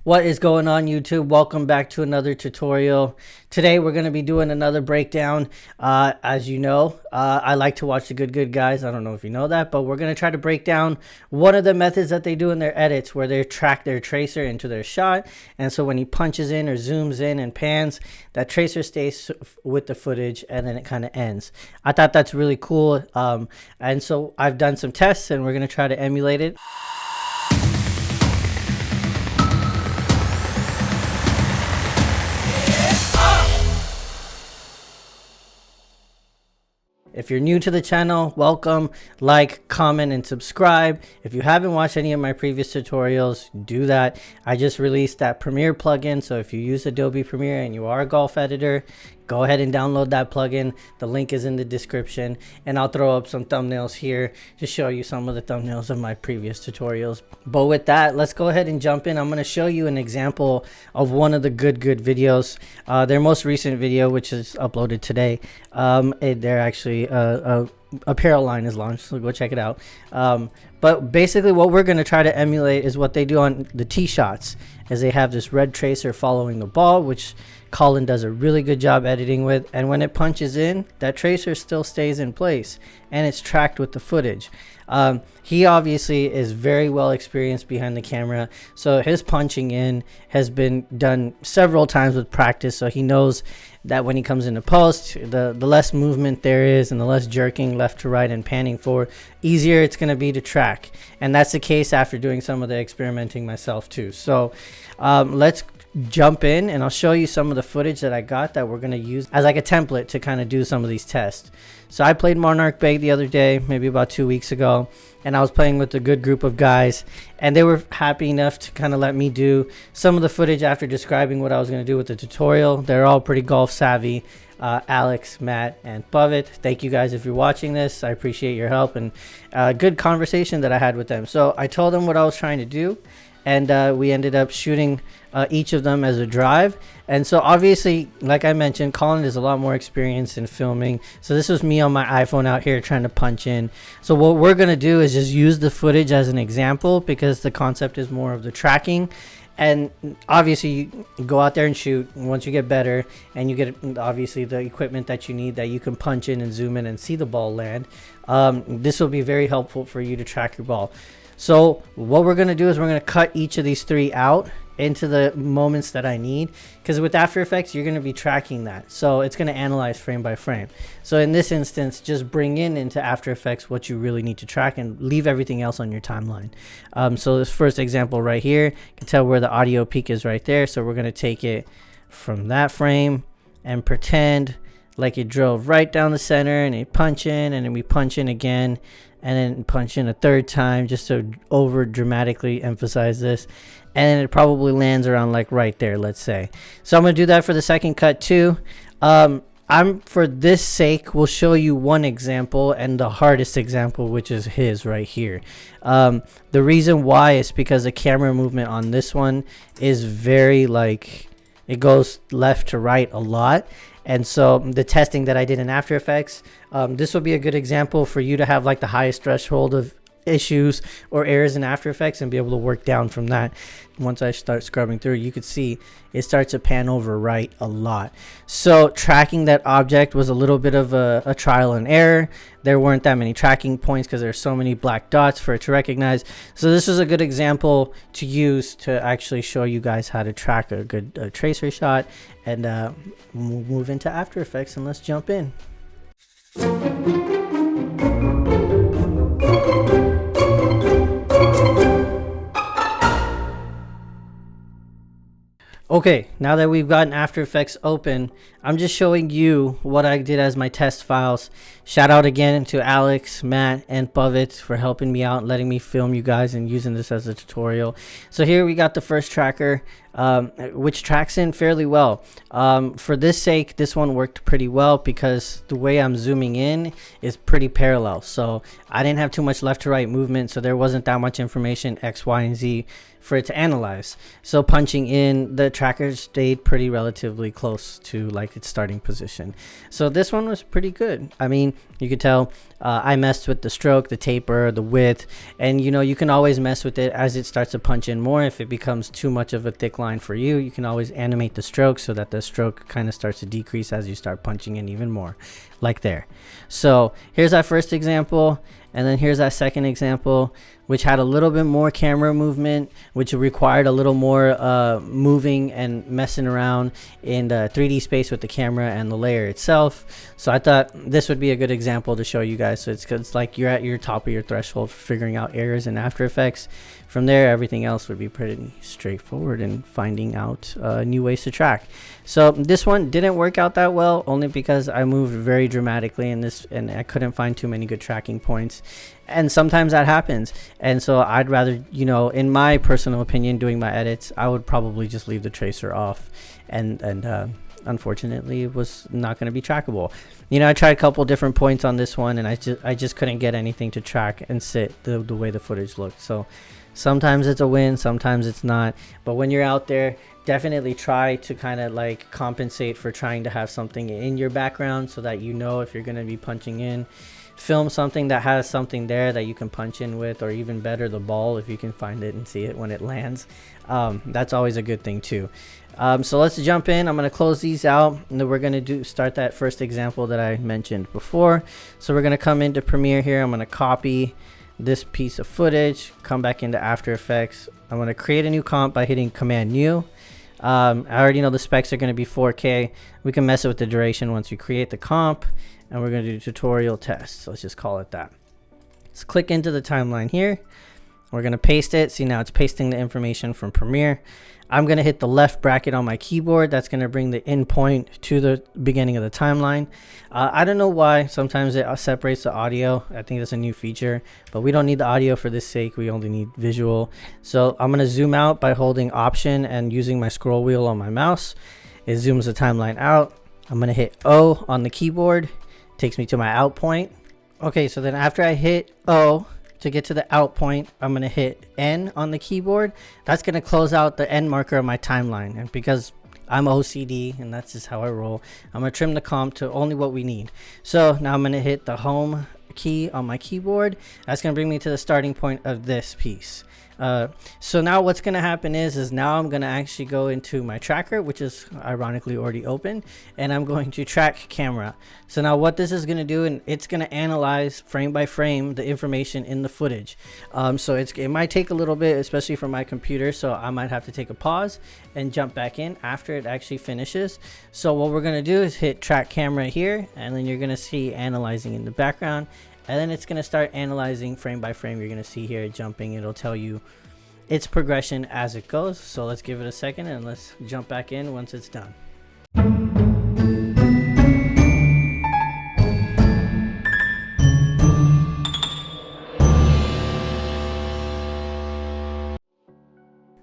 What is going on, YouTube? Welcome back to another tutorial. Today we're going to be doing another breakdown. As you know, I like to watch the good guys. I don't know if you know that, but we're going to try to break down one of the methods that they do in their edits where they track their tracer into their shot. And so when he punches in or zooms in and pans, that tracer stays with the footage and then it kind of ends. I thought that's really cool. And so I've done some tests and we're going to try to emulate it. If you're new to the channel, welcome. Like, comment, and subscribe. If you haven't watched any of my previous tutorials, do that. I just released that Premiere plugin, so if you use Adobe Premiere and you are a golf editor, go ahead and download that plugin. The link is in the description, and I'll throw up some thumbnails here to show you some of the thumbnails of my previous tutorials. But with that, let's go ahead and jump in. I'm going to show you an example of one of the good videos. Their most recent video, which is uploaded today. They're actually apparel line is launched, so go check it out. But basically what we're going to try to emulate is what they do on the tee shots, as they have this red tracer following the ball, which Colin does a really good job editing with, and when it punches in, that tracer still stays in place and it's tracked with the footage. He obviously is very well experienced behind the camera, so his punching in has been done several times with practice, so he knows that when he comes into post, the less movement there is and the less jerking left to right and panning forward, easier it's going to be to track. And that's the case after doing some of the experimenting myself too. So let's jump in and I'll show you some of the footage that I got that we're going to use as like a template to kind of do some of these tests. So I played Monarch Bay the other day, maybe about 2 weeks ago, and I was playing with a good group of guys, and they were happy enough to kind of let me do some of the footage after describing what I was going to do with the tutorial. They're all pretty golf savvy. Alex, Matt, and Pavit. Thank you guys if you're watching this. I appreciate your help and good conversation that I had with them. So I told them what I was trying to do, and we ended up shooting each of them as a drive. And so obviously, like I mentioned, Colin is a lot more experienced in filming, so this was me on my iPhone out here trying to punch in. So what we're going to do is just use the footage as an example, because the concept is more of the tracking. And obviously you go out there and shoot once you get better, and you get obviously the equipment that you need, that you can punch in and zoom in and see the ball land. This will be very helpful for you to track your ball. So what we're going to do is we're going to cut each of these three out into the moments that I need, because with After Effects you're going to be tracking that, so it's going to analyze frame by frame. So in this instance, just bring into After Effects what you really need to track and leave everything else on your timeline. So this first example right here, you can tell where the audio peak is right there, so we're going to take it from that frame and pretend like it drove right down the center, and it punch in, and then we punch in again, and then punch in a third time, just to over dramatically emphasize this, and then it probably lands around like right there, let's say. So I'm going to do that for the second cut too. For this sake, we'll show you one example, and the hardest example, which is his right here. The reason why is because the camera movement on this one is very, like, it goes left to right a lot. And so the testing that I did in After Effects, this will be a good example for you to have like the highest threshold of issues or errors in After Effects and be able to work down from that. Once I start scrubbing through, you could see it starts to pan over right a lot. So tracking that object was a little bit of a trial and error. There weren't that many tracking points because there's so many black dots for it to recognize. So this is a good example to use to actually show you guys how to track a good tracer shot. And we'll move into After Effects, and let's jump in. Okay, now that we've gotten After Effects open, I'm just showing you what I did as my test files. Shout out again to Alex, Matt, and Pavit for helping me out, letting me film you guys and using this as a tutorial. So here we got the first tracker. which tracks in fairly well. For this sake, this one worked pretty well because the way I'm zooming in is pretty parallel. So I didn't have too much left to right movement, so there wasn't that much information X, Y, and Z for it to analyze. So punching in, the tracker stayed pretty relatively close to like its starting position. So this one was pretty good. I mean, you could tell I messed with the stroke, the taper, the width, and you know, you can always mess with it as it starts to punch in more. If it becomes too much of a thick line for you, you can always animate the stroke so that the stroke kind of starts to decrease as you start punching in even more, like there. So here's our first example, and then here's our second example, which had a little bit more camera movement, which required a little more moving and messing around in the 3D space with the camera and the layer itself. So I thought this would be a good example to show you guys. So it's like you're at your top of your threshold for figuring out errors in After Effects. From there, everything else would be pretty straightforward in finding out new ways to track. So this one didn't work out that well, only because I moved very dramatically in this and I couldn't find too many good tracking points. And sometimes that happens. And so I'd rather, you know, in my personal opinion, doing my edits, I would probably just leave the tracer off. And unfortunately, it was not going to be trackable. You know, I tried a couple different points on this one, and I just couldn't get anything to track and sit the way the footage looked. So sometimes it's a win, sometimes it's not. But when you're out there, definitely try to kind of like compensate for trying to have something in your background so that you know if you're going to be punching in. Film something that has something there that you can punch in with, or even better, the ball, if you can find it and see it when it lands. That's always a good thing too. So let's jump in. I'm going to close these out, and then we're going to start that first example that I mentioned before. So we're going to come into Premiere here. I'm going to copy this piece of footage, come back into After Effects. I'm going to create a new comp by hitting Command New. I already know the specs are going to be 4K. We can mess with the duration once we create the comp, and we're going to do tutorial test. So let's just call it that. Let's click into the timeline here. We're going to paste it. See, now it's pasting the information from Premiere. I'm going to hit the left bracket on my keyboard. That's going to bring the end point to the beginning of the timeline. I don't know why. Sometimes it separates the audio. I think that's a new feature, but we don't need the audio for this sake. We only need visual. So I'm going to zoom out by holding Option and using my scroll wheel on my mouse. It zooms the timeline out. I'm going to hit O on the keyboard. Takes me to my out point. Okay, so then after I hit O to get to the out point, I'm going to hit N on the keyboard. That's going to close out the end marker of my timeline. And because I'm OCD and that's just how I roll, I'm going to trim the comp to only what we need. So now I'm going to hit the home key on my keyboard. That's going to bring me to the starting point of this piece. So now what's going to happen is now I'm going to actually go into my tracker, which is ironically already open, and I'm going to track camera. So now what this is going to do, and it's going to analyze frame by frame the information in the footage. So it might take a little bit, especially for my computer, so I might have to take a pause and jump back in after it actually finishes. So what we're going to do is hit track camera here, and then you're going to see analyzing in the background. And then it's going to start analyzing frame by frame. You're going to see here jumping. It'll tell you its progression as it goes. So let's give it a second and let's jump back in once it's done.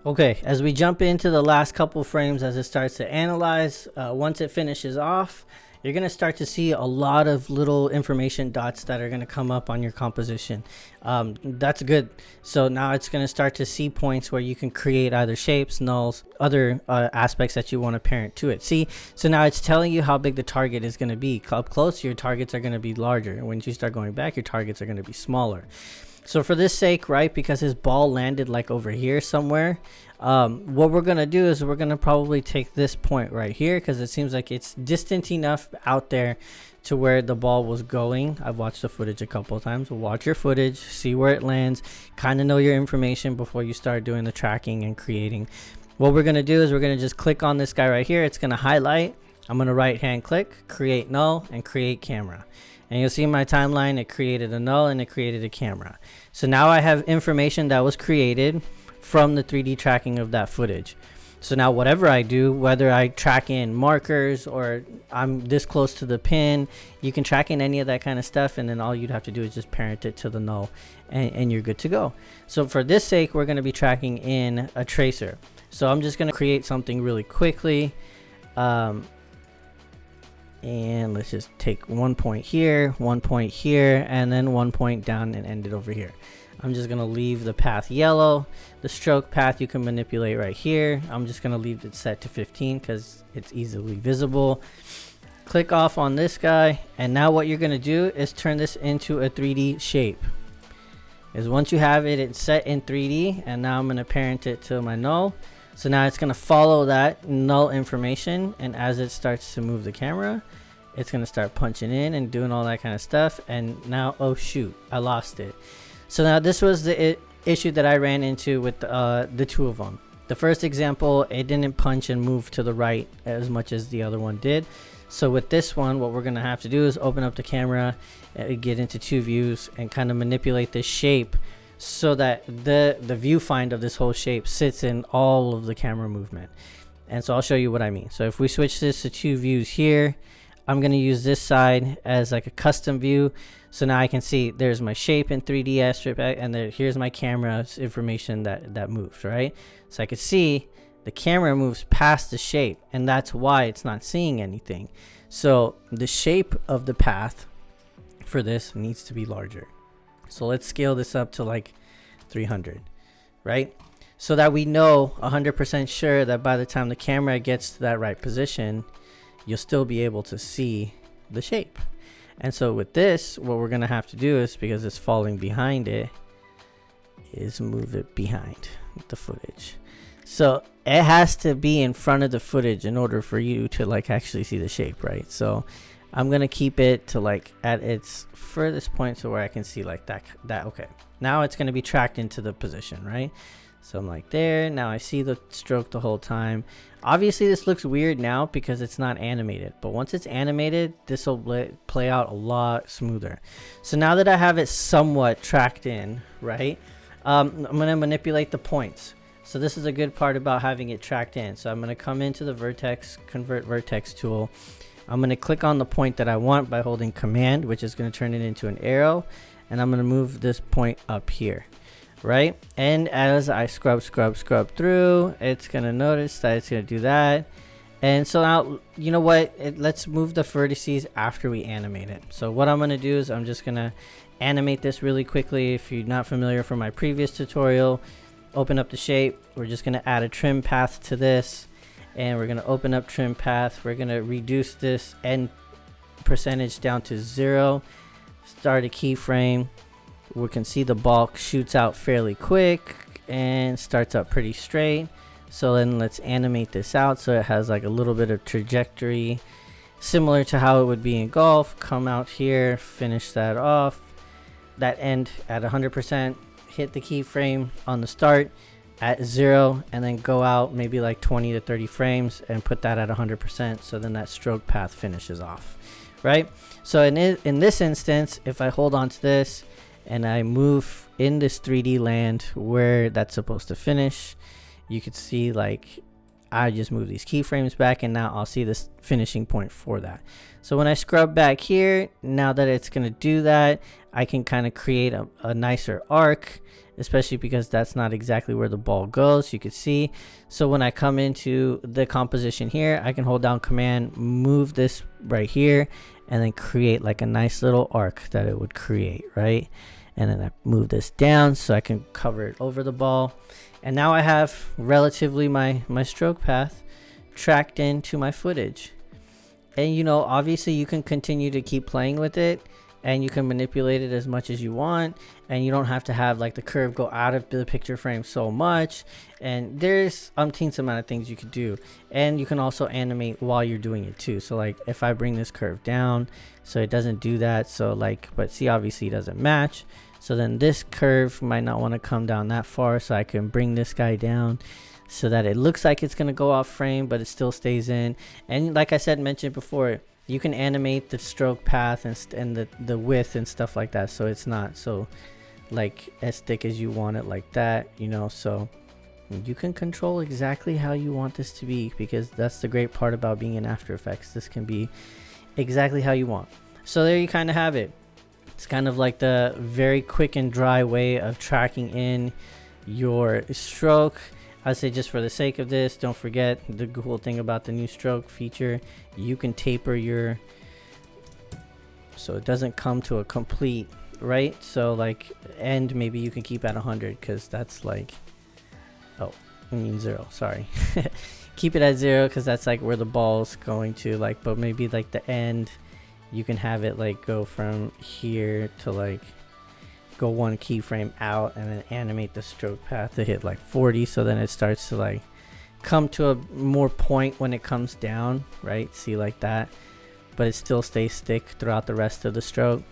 Okay, as we jump into the last couple frames as it starts to analyze, once it finishes off, you're going to start to see a lot of little information dots that are going to come up on your composition. That's good. So now it's going to start to see points where you can create either shapes, nulls, other aspects that you want to parent to it. See, so now it's telling you how big the target is going to be. Up close, your targets are going to be larger. And when you start going back, your targets are going to be smaller. So for this sake, right, because his ball landed like over here somewhere, what we're going to do is we're going to probably take this point right here because it seems like it's distant enough out there to where the ball was going. I've watched the footage a couple of times. Watch your footage, see where it lands, kind of know your information before you start doing the tracking and creating. What we're going to do is we're going to just click on this guy right here. It's going to highlight. I'm going to right hand click, create null, and create camera. And you'll see in my timeline, it created a null and it created a camera. So now I have information that was created from the 3D tracking of that footage. So now whatever I do, whether I track in markers or I'm this close to the pin, you can track in any of that kind of stuff, and then all you'd have to do is just parent it to the null and you're good to go. So for this sake, we're going to be tracking in a tracer. So I'm just going to create something really quickly. And let's just take 1 point here, 1 point here, and then 1 point down and end it over here. I'm just going to leave the path yellow. The stroke path you can manipulate right here. I'm just going to leave it set to 15 because it's easily visible. Click off on this guy, and now what you're going to do is turn this into a 3D shape. Is once you have it, it's set in 3D, and now I'm going to parent it to my null. So now it's going to follow that null information, and as it starts to move the camera, it's going to start punching in and doing all that kind of stuff. And now, oh shoot, I lost it. So now this was the issue that I ran into with the two of them. The first example, it didn't punch and move to the right as much as the other one did. So with this one, what we're going to have to do is open up the camera, get into 2 views, and kind of manipulate this shape so that the viewfinder of this whole shape sits in all of the camera movement. And so I'll show you what I mean. So if we switch this to 2 views here, I'm going to use this side as like a custom view. So now I can see there's my shape in 3D strip, and here's my camera's information that moved, right? So I could see the camera moves past the shape, and that's why it's not seeing anything. So the shape of the path for this needs to be larger. So let's scale this up to like 300, right? So that we know 100% sure that by the time the camera gets to that right position, you'll still be able to see the shape. And so with this, what we're gonna have to do is, because it's falling behind it, is move it behind the footage. So it has to be in front of the footage in order for you to like actually see the shape, right? So I'm gonna keep it to like at its furthest point to where I can see like that. Okay, now it's gonna be tracked into the position, right? So I'm like there. Now I see the stroke the whole time. Obviously this looks weird now because it's not animated, but once it's animated, this will play out a lot smoother. So now that I have it somewhat tracked in, right, I'm gonna manipulate the points. So this is a good part about having it tracked in. So I'm going to come into the vertex, convert vertex tool. I'm going to click on the point that I want by holding command, which is going to turn it into an arrow. And I'm going to move this point up here, right? And as I scrub through, it's going to notice that it's going to do that. And so now, you know what? Let's move the vertices after we animate it. So what I'm going to do is I'm just going to animate this really quickly. If you're not familiar from my previous tutorial, open up the shape. We're just going to add a trim path to this, and we're going to open up trim path. We're going to reduce this end percentage down to 0, start a keyframe. We can see the ball shoots out fairly quick and starts up pretty straight. So then let's animate this out so it has like a little bit of trajectory similar to how it would be in golf. Come out here, finish that off, that end at 100%. Hit the keyframe on the start at 0, and then go out maybe like 20 to 30 frames and put that at 100%. So then that stroke path finishes off, right? So in this instance, if I hold on to this and I move in this 3D land where that's supposed to finish, you could see like I just move these keyframes back, and now I'll see this finishing point for that. So when I scrub back here, now that it's going to do that, I can kind of create a nicer arc, especially because that's not exactly where the ball goes, you could see. So when I come into the composition here, I can hold down command, move this right here, and then create like a nice little arc that it would create, right? And then I move this down so I can cover it over the ball. And now I have relatively my stroke path tracked into my footage. And you know, obviously you can continue to keep playing with it, and you can manipulate it as much as you want, and you don't have to have like the curve go out of the picture frame so much. And there's umpteenth amount of things you could do, and you can also animate while you're doing it too. So like if I bring this curve down so it doesn't do that, so like, but see, obviously it doesn't match. So then this curve might not want to come down that far, so I can bring this guy down so that it looks like it's going to go off frame, but it still stays in. And like I mentioned before, you can animate the stroke path and the width and stuff like that, so it's not so like as thick as you want it like that, you know. So you can control exactly how you want this to be, because that's the great part about being in After Effects. This can be exactly how you want. So there you kind of have it. It's kind of like the very quick and dry way of tracking in your stroke. I say just for the sake of this, don't forget the cool thing about the new stroke feature. You can taper your, so it doesn't come to a complete, right? So like end, maybe you can keep at 100 because that's like, oh, I mean 0, sorry. Keep it at 0 because that's like where the ball's going to, like, but maybe like the end, you can have it like go from here to like go one keyframe out and then animate the stroke path to hit like 40, so then it starts to like come to a more point when it comes down, right? See, like that, but it still stays stick throughout the rest of the stroke,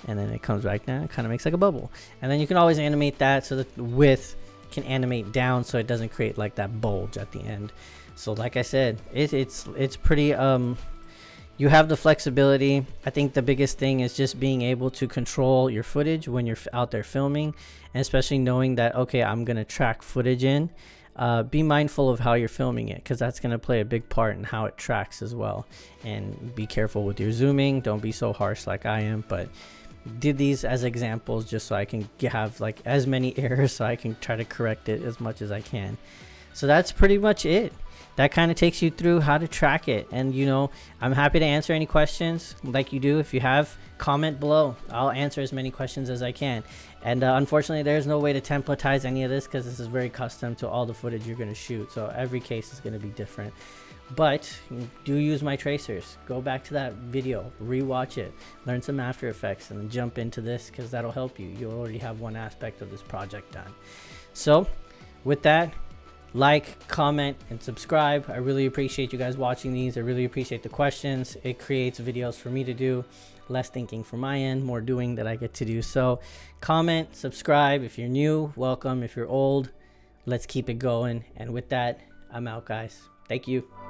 and then it comes back down. It kind of makes like a bubble, and then you can always animate that so that the width can animate down so it doesn't create like that bulge at the end. So like I said, it's pretty you have the flexibility. I think the biggest thing is just being able to control your footage when you're out there filming, and especially knowing that, okay, I'm going to track footage in. Be mindful of how you're filming it, because that's going to play a big part in how it tracks as well. And be careful with your zooming. Don't be so harsh like I am, but did these as examples just so I can have like as many errors so I can try to correct it as much as I can. So that's pretty much it. That kind of takes you through how to track it. And you know, I'm happy to answer any questions like you do. If you have, comment below. I'll answer as many questions as I can. And unfortunately, there's no way to templatize any of this because this is very custom to all the footage you're going to shoot. So every case is going to be different. But do use my tracers. Go back to that video, rewatch it, learn some After Effects, and jump into this because that'll help you. You'll already have one aspect of this project done. So with that, like, comment, and subscribe. I really appreciate you guys watching these. I really appreciate the questions. It creates videos for me to do. Less thinking from my end, more doing that I get to do. So comment, subscribe. If you're new, welcome. If you're old, let's keep it going. And with that, I'm out, guys. Thank you.